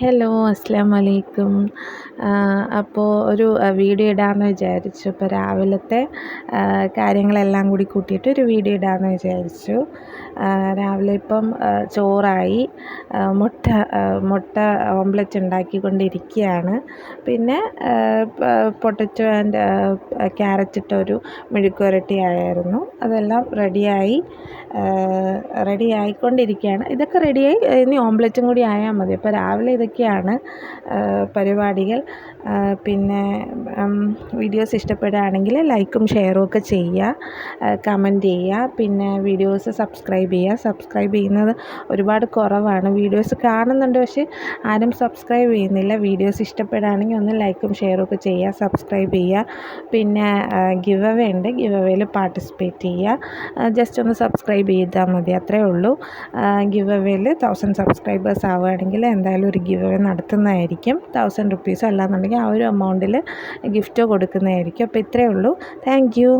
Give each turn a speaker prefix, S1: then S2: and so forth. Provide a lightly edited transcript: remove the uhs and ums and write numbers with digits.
S1: Hello, അസ്സലാമു അലൈക്കും. അപ്പോൾ ഒരു വീഡിയോ ഇടാമെന്ന് വിചാരിച്ചു. ഇപ്പോൾ രാവിലത്തെ കാര്യങ്ങളെല്ലാം കൂടി കൂട്ടിയിട്ട് ഒരു വീഡിയോ ഇടാമെന്ന് വിചാരിച്ചു. രാവിലെ ഇപ്പം ചോറായി, മുട്ട ഓംലെറ്റ് ഉണ്ടാക്കിക്കൊണ്ടിരിക്കുകയാണ്. പിന്നെ പൊട്ടറ്റോ ആൻഡ് ക്യാരറ്റ് ഇട്ട ഒരു മെഴുക്ക് പുരട്ടി ആയിരുന്നു. അതെല്ലാം റെഡി ആയിക്കൊണ്ടിരിക്കുകയാണ്. ഇതൊക്കെ റെഡിയായി, ഇനി ഓംലെറ്റും കൂടി ആയാൽ മതി. അപ്പോൾ രാവിലെ ഇതൊക്കെയാണ് പരിപാടികൾ. പിന്നെ വീഡിയോസ് ഇഷ്ടപ്പെടുകയാണെങ്കിൽ ലൈക്കും ഷെയറും ഒക്കെ ചെയ്യുക, കമൻറ്റ് ചെയ്യുക. പിന്നെ വീഡിയോസ് സബ്സ്ക്രൈബ് ചെയ്യുന്നത് ഒരുപാട് കുറവാണ്. വീഡിയോസ് കാണുന്നുണ്ട്, പക്ഷേ ആരും സബ്സ്ക്രൈബ് ചെയ്യുന്നില്ല. വീഡിയോസ് ഇഷ്ടപ്പെടുകയാണെങ്കിൽ ഒന്ന് ലൈക്കും ഷെയറും ഒക്കെ ചെയ്യുക, സബ്സ്ക്രൈബ് ചെയ്യുക. പിന്നെ ഗിവ് അവേ ഉണ്ട്, ഗിവ് അവേയിൽ പാർട്ടിസിപ്പേറ്റ് ചെയ്യുക. ജസ്റ്റ് ഒന്ന് സബ്സ്ക്രൈബ് ചെയ്താൽ മതി, അത്രയേ ഉള്ളൂ. ഗിവ് അവേയിൽ 1000 സബ്സ്ക്രൈബേഴ്സ് ആവുകയാണെങ്കിൽ എന്തായാലും ഒരു ഗിവ് അവേ നടത്തുന്നതായിരിക്കും. 1000 റുപ്പീസോ അല്ലാന്നുണ്ടെങ്കിൽ ആ ഒരു എമൗണ്ടിൽ ഗിഫ്റ്റോ കൊടുക്കുന്നതായിരിക്കും. അപ്പോൾ ഇത്രയേ ഉള്ളൂ. Thank you.